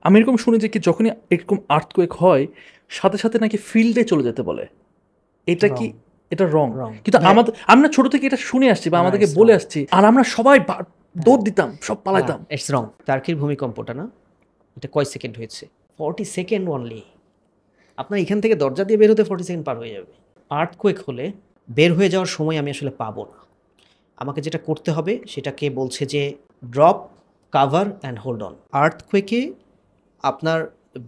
আমি এরকম শুনি যে কি যখনই এরকম আর্থকোয়েক হয় সাথে সাথে নাকি ফিল্ডে চলে যেতে বলে। এটা কি? রং। এটা রং। রং কিন্তু ভাই। আমাদের আমরা ছোট থেকে এটা শুনে আসছি বা না, আমাদেরকে ইটস বলে রং। আসছি, আর আমরা সবাই দৌড় দিতাম, সব না, পালাইতাম। It's wrong. টার্কির ভূমিকম্পটা না, এটা কয় সেকেন্ড হয়েছে? 40 সেকেন্ড অনলি। আপনার এখান থেকে দরজা দিয়ে বের হতে 40 সেকেন্ড পার হয়ে যাবে। আর্থকোয়েক হলে বের হয়ে যাওয়ার সময় আমি আসলে পাবো না। আমাকে যেটা করতে হবে সেটাকে বলছে যে drop, cover and hold on. আর্থকোয়েকে আপনার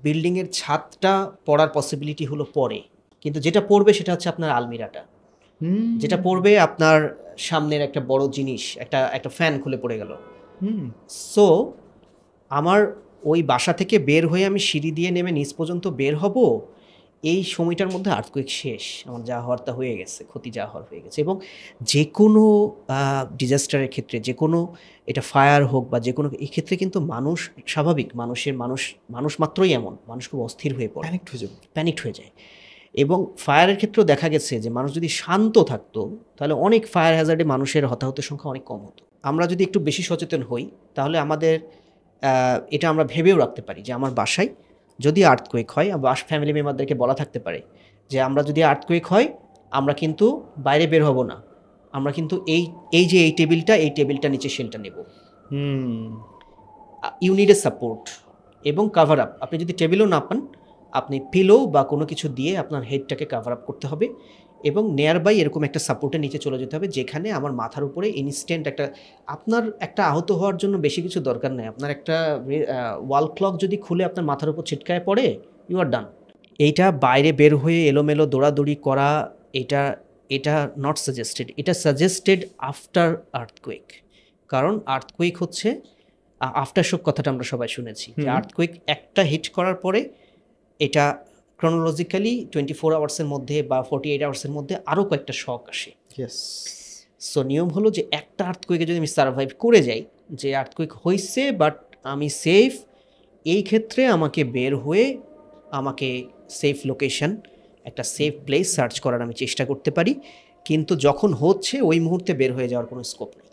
বিল্ডিংয়ের ছাদটা পড়ার পসিবিলিটি হলো পরে, কিন্তু যেটা পড়বে সেটা হচ্ছে আপনার আলমিরাটা। যেটা পড়বে আপনার সামনের একটা বড় জিনিস, একটা একটা ফ্যান খুলে পড়ে গেল। সো আমার ওই বাসা থেকে বের হয়ে আমি সিঁড়ি দিয়ে নেমে নিচ পর্যন্ত বের হব, এই সময়টার মধ্যে আর্থকুয়েক শেষ। আমার যা হওয়ার তা হয়ে গেছে, ক্ষতি যা হওয়ার হয়ে গেছে। এবং যে কোনো ডিজাস্টারের ক্ষেত্রে, যে কোনো, এটা ফায়ার হোক বা যে কোনো, এই ক্ষেত্রে কিন্তু মানুষ স্বাভাবিক, মানুষ মাত্রই এমন, মানুষ খুব অস্থির হয়ে পড়ে, প্যানিকড হয়ে যায়। এবং ফায়ারের ক্ষেত্রেও দেখা গেছে যে মানুষ যদি শান্ত থাকতো তাহলে অনেক ফায়ার হ্যাজার্ডে মানুষের হতাহতের সংখ্যা অনেক কম হতো। আমরা যদি একটু বেশি সচেতন হই তাহলে আমাদের এটা আমরা ভেবেও রাখতে পারি যে আমার বাসায় যদি আর্থকোয়েক হয়, ফ্যামিলি মেম্বারদেরকে বলা থাকতে পারে যে আমরা যদি আর্থকোয়েক হয় আমরা কিন্তু বাইরে বের হব না, আমরা কিন্তু এই এই যে এই টেবিলটা নিচে শেলটা নেব। ইউনিড এ সাপোর্ট এবং কাভার আপ। আপনি যদি টেবিলও না পান, আপনি পিলো বা কোনো কিছু দিয়ে আপনার হেডটাকে কাভার আপ করতে হবে এবং নিয়ার বাই এরকম একটা সাপোর্টের নিচে চলে যেতে হবে যেখানে আমার মাথার উপরে ইনস্ট্যান্ট একটা, আপনার একটা আহত হওয়ার জন্য বেশি কিছু দরকার নেই। আপনার একটা ওয়াল ক্লক যদি খুলে আপনার মাথার উপর ছিটকায় পড়ে, ইউ আর ডান। এইটা বাইরে বের হয়ে এলোমেলো দৌড়াদৌড়ি করা, এটা এটা নট সাজেস্টেড। এটা সাজেস্টেড আফটার আর্থকুয়েক। কারণ আর্থকুয়েক হচ্ছে আফটার শক, কথাটা আমরা সবাই শুনেছি যে আর্থকুয়েক একটা হিট করার পরে এটা ক্রনোলজিক্যালি 24 আওয়ার্সের মধ্যে বা 48 আওয়ার্সের মধ্যে আরও কয়েকটা শক আসে। সো নিয়ম হলো যে একটা আর্থকুয়েকে যদি আমি সার্ভাইভ করে যাই, যে আর্থকুয়েক হয়েছে বাট আমি সেফ, এই ক্ষেত্রে আমাকে বের হয়ে আমাকে সেফ লোকেশন, একটা সেফ প্লেস সার্চ করার আমি চেষ্টা করতে পারি। কিন্তু যখন হচ্ছে ওই মুহূর্তে বের হয়ে যাওয়ার কোনো স্কোপ নেই।